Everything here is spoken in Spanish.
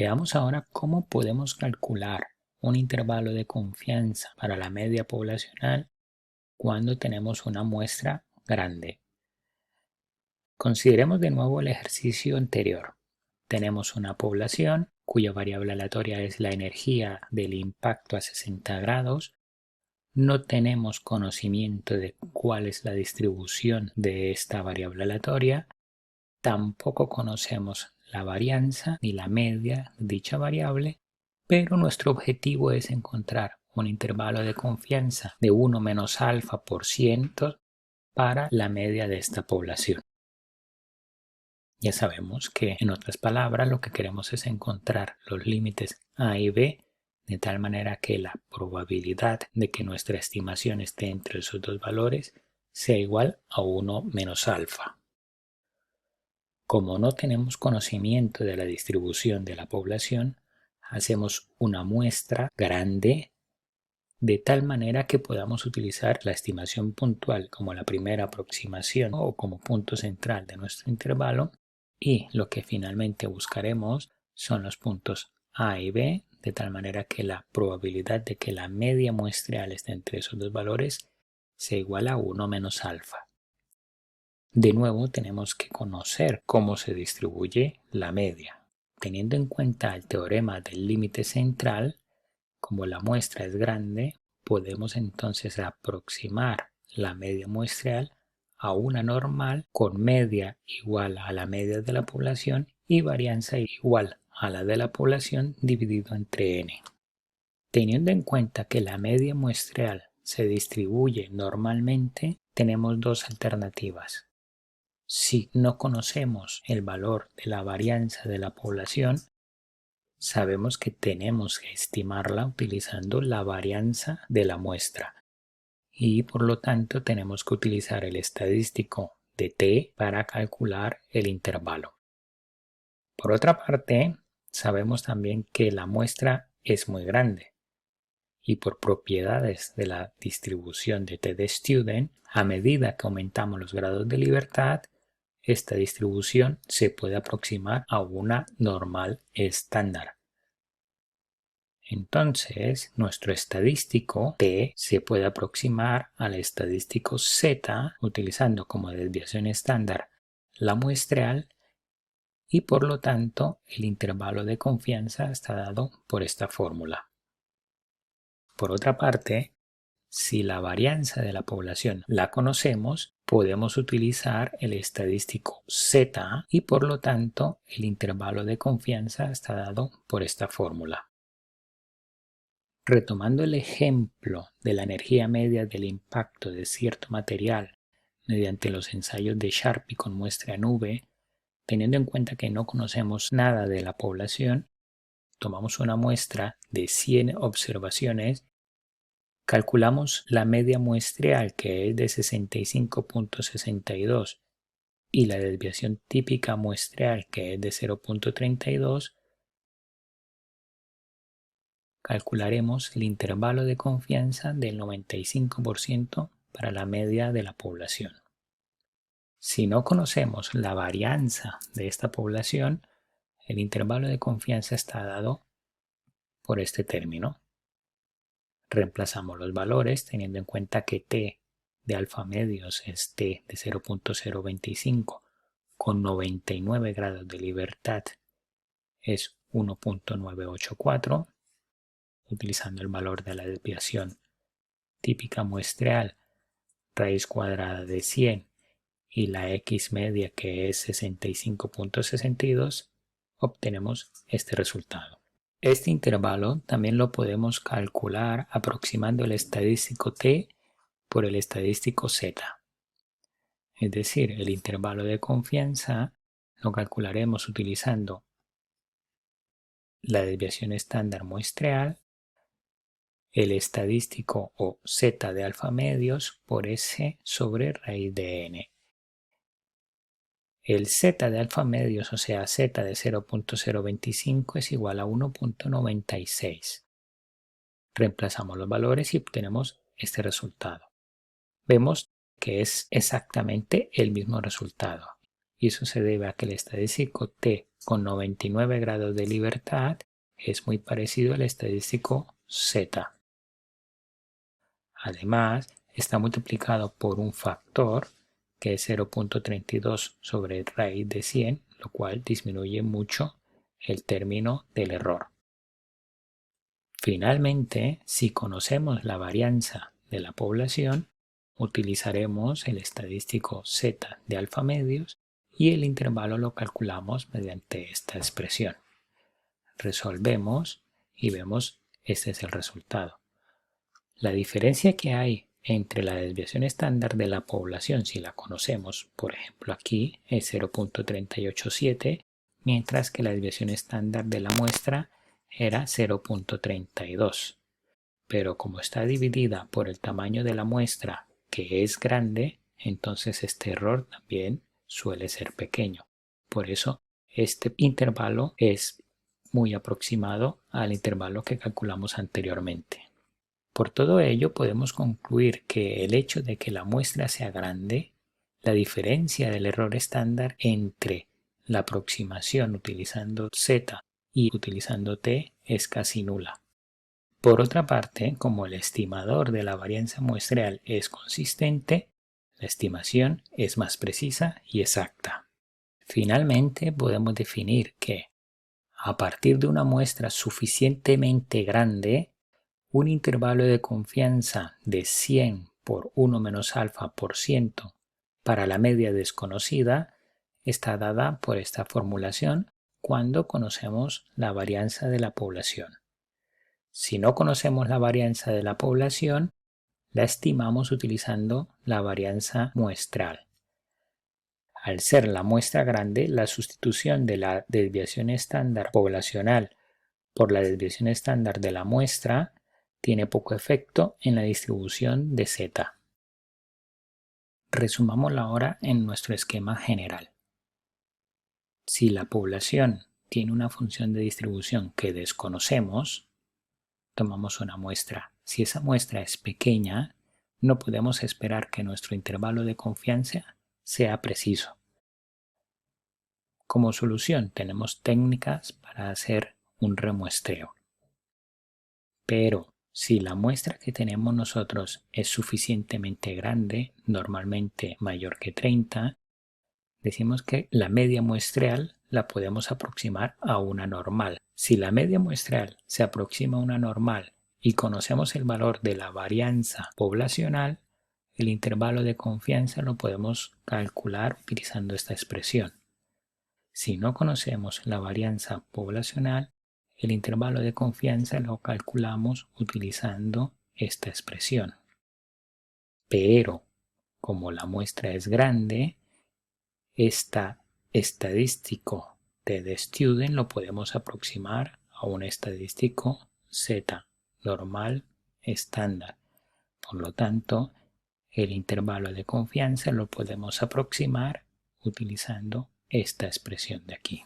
Veamos ahora cómo podemos calcular un intervalo de confianza para la media poblacional cuando tenemos una muestra grande. Consideremos de nuevo el ejercicio anterior. Tenemos una población cuya variable aleatoria es la energía del impacto a 60 grados. No tenemos conocimiento de cuál es la distribución de esta variable aleatoria. Tampoco conocemos la varianza ni la media de dicha variable, pero nuestro objetivo es encontrar un intervalo de confianza de 1 menos alfa por ciento para la media de esta población. Ya sabemos que, en otras palabras, lo que queremos es encontrar los límites A y B de tal manera que la probabilidad de que nuestra estimación esté entre esos dos valores sea igual a 1 menos alfa. Como no tenemos conocimiento de la distribución de la población, hacemos una muestra grande de tal manera que podamos utilizar la estimación puntual como la primera aproximación o como punto central de nuestro intervalo, y lo que finalmente buscaremos son los puntos A y B, de tal manera que la probabilidad de que la media muestreal esté entre esos dos valores sea igual a 1 menos alfa. De nuevo tenemos que conocer cómo se distribuye la media. Teniendo en cuenta el teorema del límite central, como la muestra es grande, podemos entonces aproximar la media muestreal a una normal con media igual a la media de la población y varianza igual a la de la población dividido entre n. Teniendo en cuenta que la media muestreal se distribuye normalmente, tenemos dos alternativas. Si no conocemos el valor de la varianza de la población, sabemos que tenemos que estimarla utilizando la varianza de la muestra y por lo tanto tenemos que utilizar el estadístico de t para calcular el intervalo. Por otra parte, sabemos también que la muestra es muy grande y por propiedades de la distribución de t de student, a medida que aumentamos los grados de libertad, esta distribución se puede aproximar a una normal estándar. Entonces, nuestro estadístico t se puede aproximar al estadístico z utilizando como desviación estándar la muestreal y por lo tanto el intervalo de confianza está dado por esta fórmula. Por otra parte, si la varianza de la población la conocemos, podemos utilizar el estadístico z y por lo tanto el intervalo de confianza está dado por esta fórmula. Retomando el ejemplo de la energía media del impacto de cierto material mediante los ensayos de Sharpe con muestra en V, teniendo en cuenta que no conocemos nada de la población, tomamos una muestra de 100 observaciones, calculamos la media muestreal que es de 65.62 y la desviación típica muestreal que es de 0.32, calcularemos el intervalo de confianza del 95% para la media de la población. Si no conocemos la varianza de esta población, el intervalo de confianza está dado por este término. Reemplazamos los valores teniendo en cuenta que t de alfa medios es t de 0.025 con 99 grados de libertad es 1.984. Utilizando el valor de la desviación típica muestreal, raíz cuadrada de 100 y la x media que es 65.62, obtenemos este resultado. Este intervalo también lo podemos calcular aproximando el estadístico t por el estadístico z. Es decir, el intervalo de confianza lo calcularemos utilizando la desviación estándar muestreal, el estadístico o z de alfa medios por s sobre raíz de n. El z de alfa medios, o sea z de 0.025 es igual a 1.96. Reemplazamos los valores y obtenemos este resultado. Vemos que es exactamente el mismo resultado y eso se debe a que el estadístico t con 99 grados de libertad es muy parecido al estadístico Z. Además, está multiplicado por un factor que es 0.32 sobre raíz de 100, lo cual disminuye mucho el término del error. Finalmente, si conocemos la varianza de la población, utilizaremos el estadístico Z de alfa medios y el intervalo lo calculamos mediante esta expresión. Resolvemos y vemos este es el resultado. La diferencia que hay entre la desviación estándar de la población, si la conocemos, por ejemplo aquí, es 0.387, mientras que la desviación estándar de la muestra era 0.32. Pero como está dividida por el tamaño de la muestra, que es grande, entonces este error también suele ser pequeño. Por eso este intervalo es muy aproximado al intervalo que calculamos anteriormente. Por todo ello podemos concluir que el hecho de que la muestra sea grande, la diferencia del error estándar entre la aproximación utilizando Z y utilizando T es casi nula. Por otra parte, como el estimador de la varianza muestreal es consistente, la estimación es más precisa y exacta. Finalmente, podemos definir que, a partir de una muestra suficientemente grande, un intervalo de confianza de 100 por 1 menos alfa por ciento para la media desconocida está dada por esta formulación cuando conocemos la varianza de la población. Si no conocemos la varianza de la población, la estimamos utilizando la varianza muestral. Al ser la muestra grande, la sustitución de la desviación estándar poblacional por la desviación estándar de la muestra tiene poco efecto en la distribución de Z. Resumámoslo ahora en nuestro esquema general. Si la población tiene una función de distribución que desconocemos, tomamos una muestra. Si esa muestra es pequeña, no podemos esperar que nuestro intervalo de confianza sea preciso. Como solución tenemos técnicas para hacer un remuestreo. Pero si la muestra que tenemos nosotros es suficientemente grande, normalmente mayor que 30, decimos que la media muestreal la podemos aproximar a una normal. Si la media muestreal se aproxima a una normal y conocemos el valor de la varianza poblacional, el intervalo de confianza lo podemos calcular utilizando esta expresión. Si no conocemos la varianza poblacional, el intervalo de confianza lo calculamos utilizando esta expresión. Pero, como la muestra es grande, este estadístico de The Student lo podemos aproximar a un estadístico Z normal estándar. Por lo tanto, el intervalo de confianza lo podemos aproximar utilizando esta expresión de aquí.